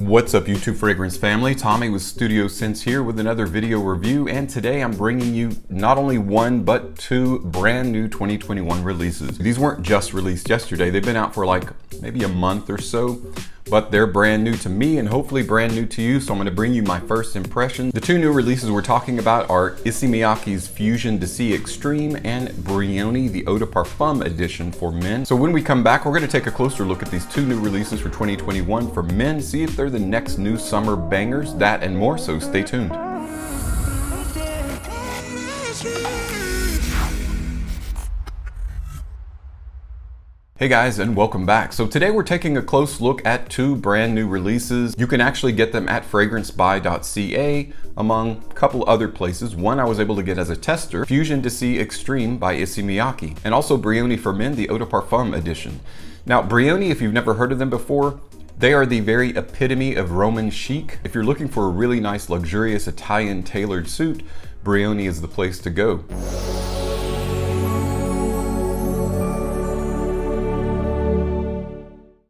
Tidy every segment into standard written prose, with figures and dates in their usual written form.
What's up YouTube fragrance family? Tommy with Studio Sense here with another video review, and today I'm bringing you not only one but two brand new 2021 releases. These weren't just released yesterday, they've been out for like maybe a month or so, but they're brand new to me and hopefully brand new to you, so I'm going to bring you my first impression. The two new releases we're talking about are Issey's Fusion d'Issey Extreme and Brioni the Eau de Parfum edition for men. So when we come back, we're going to take a closer look at these two new releases for 2021 for men, see if they're the next new summer bangers, that and more, so stay tuned. Hey guys, and welcome back. So today we're taking a close look at two brand new releases. You can actually get them at fragrancebuy.ca among a couple other places. One I was able to get as a tester, Fusion d'Issey Extreme by Issey, and also Brioni for Men, the Eau de Parfum edition. Now Brioni, if you've never heard of them before, they are the very epitome of Roman chic. If you're looking for a really nice, luxurious Italian tailored suit, Brioni is the place to go.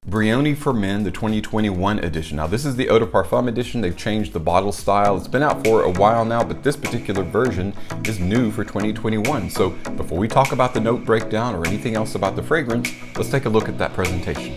Brioni for Men, the 2021 edition. Now this is the Eau de Parfum edition. They've changed the bottle style. It's been out for a while now, but this particular version is new for 2021. So before we talk about the note breakdown or anything else about the fragrance, let's take a look at that presentation.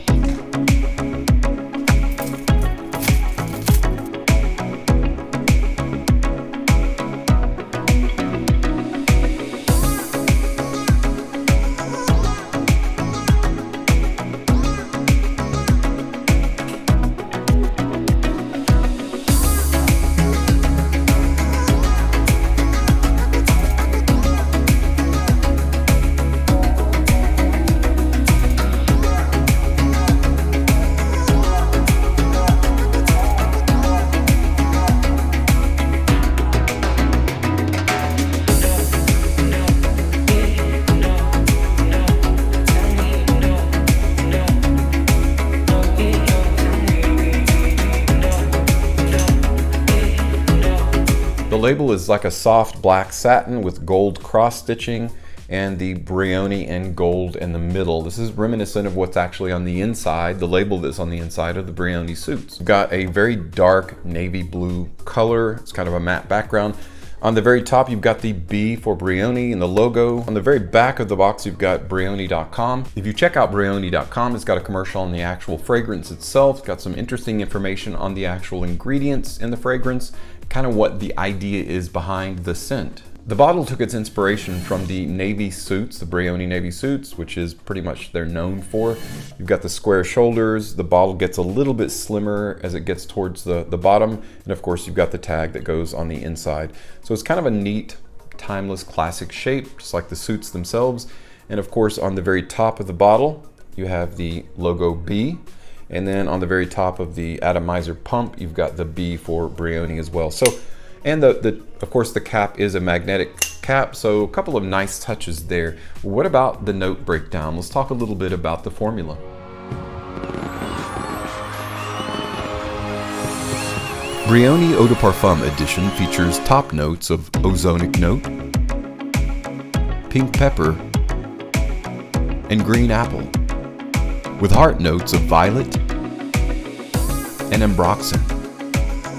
The label is like a soft black satin with gold cross stitching and the Brioni in gold in the middle. This is reminiscent of what's actually on the inside, the label that's on the inside of the Brioni suits. You've got a very dark navy blue color. It's kind of a matte background. On the very top, you've got the B for Brioni and the logo. On the very back of the box, you've got Brioni.com. If you check out Brioni.com, it's got a commercial on the actual fragrance itself. It's got some interesting information on the actual ingredients in the fragrance, kind of what the idea is behind the scent. The bottle took its inspiration from the navy suits, the Brioni navy suits, which is pretty much they're known for. You've got the square shoulders, the bottle gets a little bit slimmer as it gets towards the bottom, and of course you've got the tag that goes on the inside. So it's kind of a neat, timeless, classic shape, just like the suits themselves. And of course on the very top of the bottle, you have the logo B, and then on the very top of the atomizer pump, you've got the B for Brioni as well. So, and of course the cap is a magnetic cap, so a couple of nice touches there. What about the note breakdown? Let's talk a little bit about the formula. Brioni Eau de Parfum edition features top notes of ozonic note, pink pepper, and green apple, with heart notes of violet and ambroxan,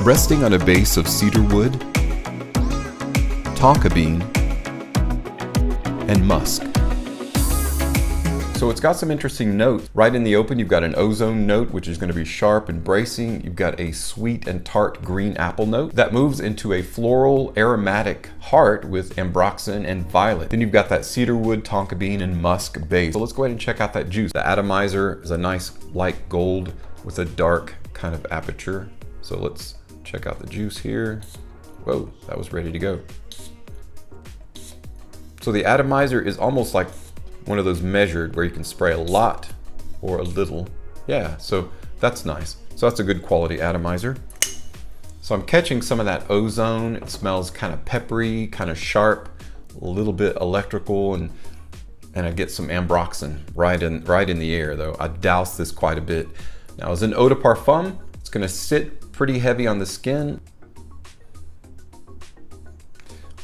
resting on a base of cedarwood, tonka bean, and musk. So it's got some interesting notes. Right in the open, you've got an ozone note, which is going to be sharp and bracing. You've got a sweet and tart green apple note that moves into a floral aromatic heart with ambroxan and violet. Then you've got that cedarwood, tonka bean, and musk base. So let's go ahead and check out that juice. The atomizer is a nice light gold with a dark kind of aperture. So let's check out the juice here. Whoa, that was ready to go. So the atomizer is almost like one of those measured where you can spray a lot or a little. Yeah, so that's nice. So that's a good quality atomizer. So I'm catching some of that ozone. It smells kind of peppery, kind of sharp, a little bit electrical, and I get some ambroxan right in the air though. I douse this quite a bit. Now as an eau de parfum, it's gonna sit pretty heavy on the skin.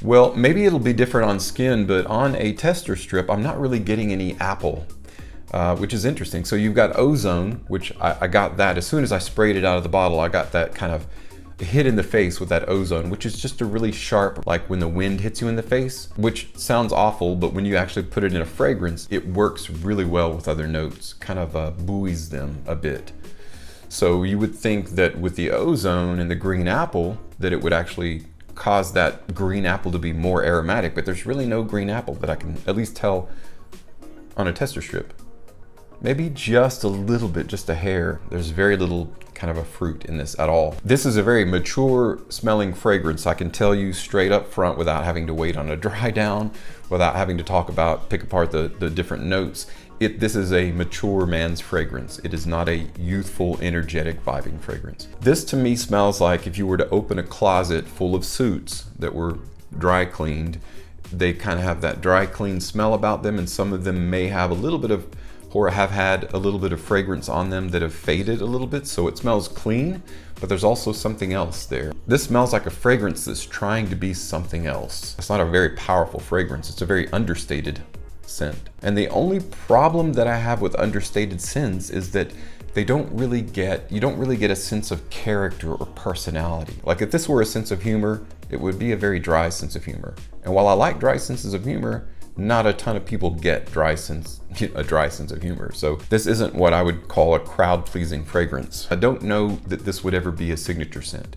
Well, maybe it'll be different on skin, but on a tester strip, I'm not really getting any apple. which is interesting. So you've got ozone, which I got that as soon as I sprayed it out of the bottle. I got that kind of hit in the face with that ozone, which is just a really sharp, like when the wind hits you in the face, which sounds awful, but when you actually put it in a fragrance, it works really well with other notes, kind of buoys them a bit. So you would think that with the ozone and the green apple, that it would actually cause that green apple to be more aromatic, but there's really no green apple that I can at least tell on a tester strip. Maybe just a little bit, just a hair. There's very little kind of a fruit in this at all. This is a very mature smelling fragrance. I can tell you straight up front without having to wait on a dry down, without having to pick apart the different notes. This is a mature man's fragrance. It is not a youthful, energetic, vibing fragrance. This to me smells like if you were to open a closet full of suits that were dry cleaned, they kind of have that dry clean smell about them, and some of them may have a little bit of, or have had a little bit of fragrance on them that have faded a little bit, so it smells clean, but there's also something else there. This smells like a fragrance that's trying to be something else. It's not a very powerful fragrance, it's a very understated scent. And the only problem that I have with understated scents is that you don't really get a sense of character or personality. Like if this were a sense of humor, it would be a very dry sense of humor. And while I like dry senses of humor, not a ton of people get a dry sense of humor. So this isn't what I would call a crowd-pleasing fragrance. I don't know that this would ever be a signature scent.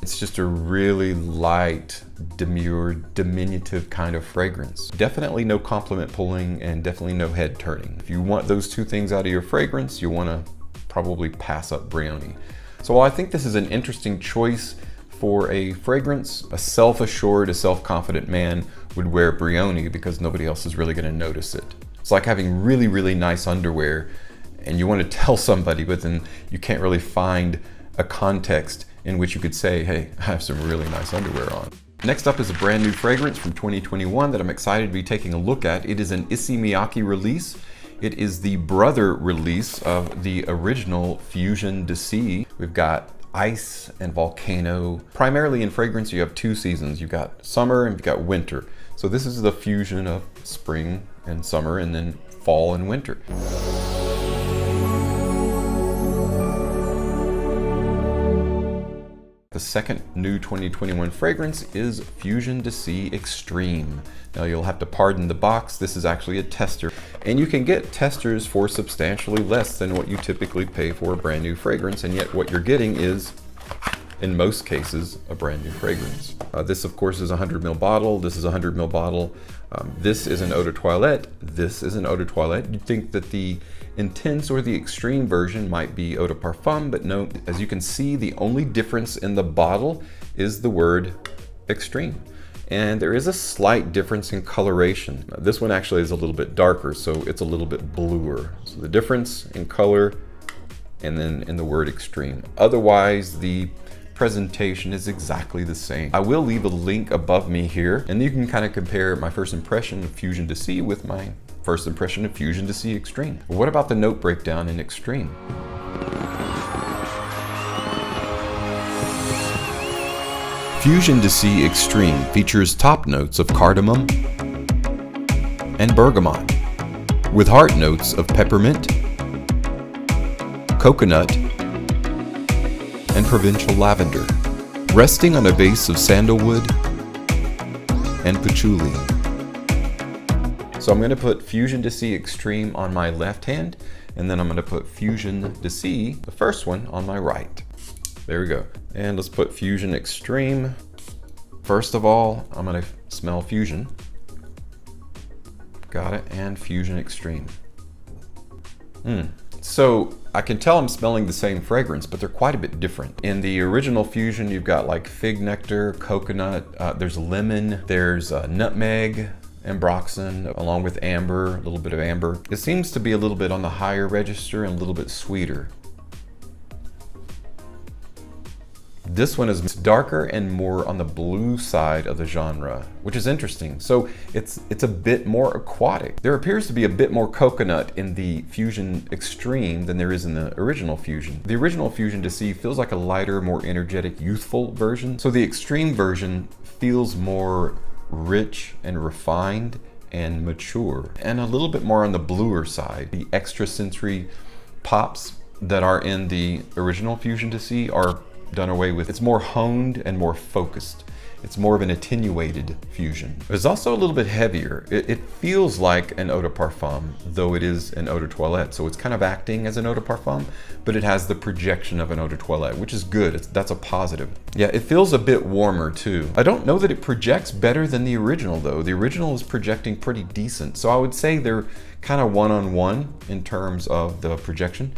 It's just a really light, demure, diminutive kind of fragrance. Definitely no compliment pulling and definitely no head turning. If you want those two things out of your fragrance, you want to probably pass up Brioni. So while I think this is an interesting choice for a fragrance, a self-assured, a self-confident man would wear Brioni because nobody else is really going to notice it. It's like having really, really nice underwear and you want to tell somebody, but then you can't really find a context in which you could say, hey, I have some really nice underwear on. Next up is a brand new fragrance from 2021 that I'm excited to be taking a look at. It is an Issey release. It is the brother release of the original Fusion d'Issey. We've got ice and volcano. Primarily in fragrance, you have two seasons. You've got summer and you've got winter. So this is the fusion of spring and summer and then fall and winter. The second new 2021 fragrance is Fusion d'Issey Extreme. Now you'll have to pardon the box, this is actually a tester. And you can get testers for substantially less than what you typically pay for a brand new fragrance, and yet what you're getting is, in most cases, a brand new fragrance. This of course is a 100 ml bottle, this is a 100 ml bottle. This is an eau de toilette, this is an eau de toilette. You'd think that the intense or the extreme version might be eau de parfum, but no, as you can see, the only difference in the bottle is the word extreme. And there is a slight difference in coloration. This one actually is a little bit darker, so it's a little bit bluer. So the difference in color and then in the word extreme. Otherwise, the presentation is exactly the same. I will leave a link above me here, and you can kind of compare my first impression of Fusion d'Issey with my first impression of Fusion d'Issey Extreme. What about the note breakdown in Extreme? Fusion d'Issey Extreme features top notes of cardamom and bergamot, with heart notes of peppermint, coconut, and provincial lavender, resting on a base of sandalwood and patchouli. So I'm going to put Fusion d'Issey Extreme on my left hand, and then I'm going to put Fusion d'Issey, the first one, on my right. There we go. And let's put Fusion Extreme. First of all, I'm going to smell Fusion. Got it, and Fusion Extreme. So I can tell I'm smelling the same fragrance, but they're quite a bit different. In the original Fusion, you've got like fig nectar, coconut, there's lemon, there's nutmeg, ambroxan, along with amber, a little bit of amber. It seems to be a little bit on the higher register and a little bit sweeter. This one is darker and more on the blue side of the genre, which is interesting. So it's a bit more aquatic. There appears to be a bit more coconut in the Fusion Extreme than there is in the original Fusion. The original Fusion d'Issey feels like a lighter, more energetic, youthful version. So the Extreme version feels more rich and refined and mature, and a little bit more on the bluer side. The extra sensory pops that are in the original Fusion to C are done away with. It's more honed and more focused. It's more of an attenuated fusion. It's also a little bit heavier. It feels like an eau de parfum, though it is an eau de toilette. So it's kind of acting as an eau de parfum, but it has the projection of an eau de toilette, which is good. That's a positive. Yeah, it feels a bit warmer too. I don't know that it projects better than the original though. The original is projecting pretty decent. So I would say they're kind of one-on-one in terms of the projection.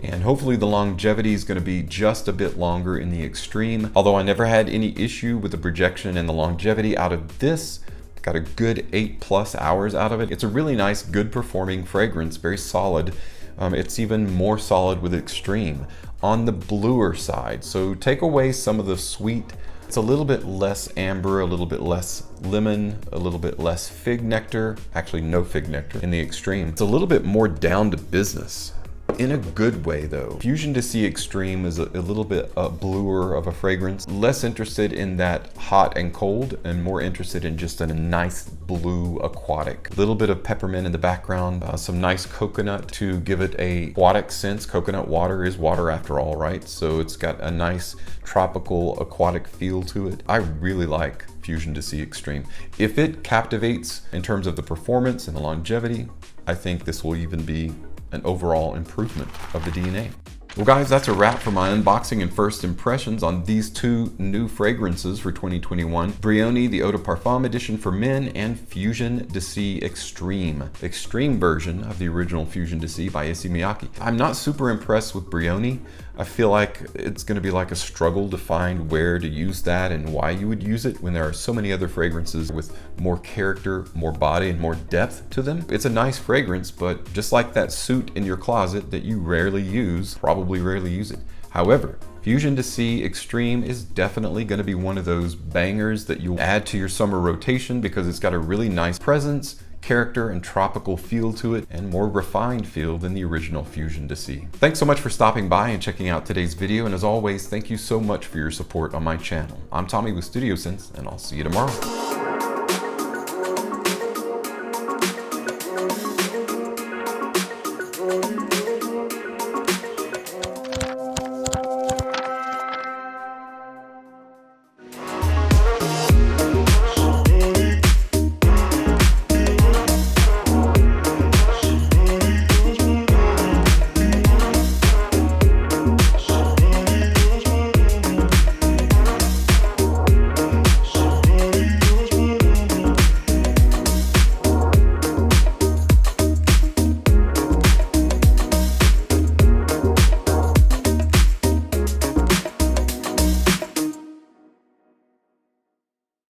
And hopefully the longevity is going to be just a bit longer in the extreme. Although I never had any issue with the projection and the longevity out of this. Got a good 8+ hours out of it. It's a really nice, good performing fragrance, very solid. It's even more solid with extreme on the bluer side. So take away some of the sweet. It's a little bit less amber, a little bit less lemon, a little bit less fig nectar. Actually, no fig nectar in the extreme. It's a little bit more down to business. In a good way though. Fusion to C Extreme is a little bit bluer of a fragrance. Less interested in that hot and cold and more interested in just a nice blue aquatic. A little bit of peppermint in the background, some nice coconut to give it a aquatic sense. Coconut water is water after all, right? So it's got a nice tropical aquatic feel to it. I really like Fusion to C Extreme. If it captivates in terms of the performance and the longevity, I think this will even be an overall improvement of the DNA. Well guys, that's a wrap for my unboxing and first impressions on these two new fragrances for 2021. Brioni, the Eau de Parfum edition for men, and Fusion to C Extreme. Extreme version of the original Fusion to C by Issey Miyake. I'm not super impressed with Brioni. I feel like it's gonna be like a struggle to find where to use that and why you would use it when there are so many other fragrances with more character, more body, and more depth to them. It's a nice fragrance, but just like that suit in your closet that you rarely use, probably rarely use it. However, Fusion to C Extreme is definitely going to be one of those bangers that you'll add to your summer rotation because it's got a really nice presence, character, and tropical feel to it, and more refined feel than the original Fusion to C. Thanks so much for stopping by and checking out today's video, and as always, thank you so much for your support on my channel. I'm Tommy with Studio Sense, and I'll see you tomorrow.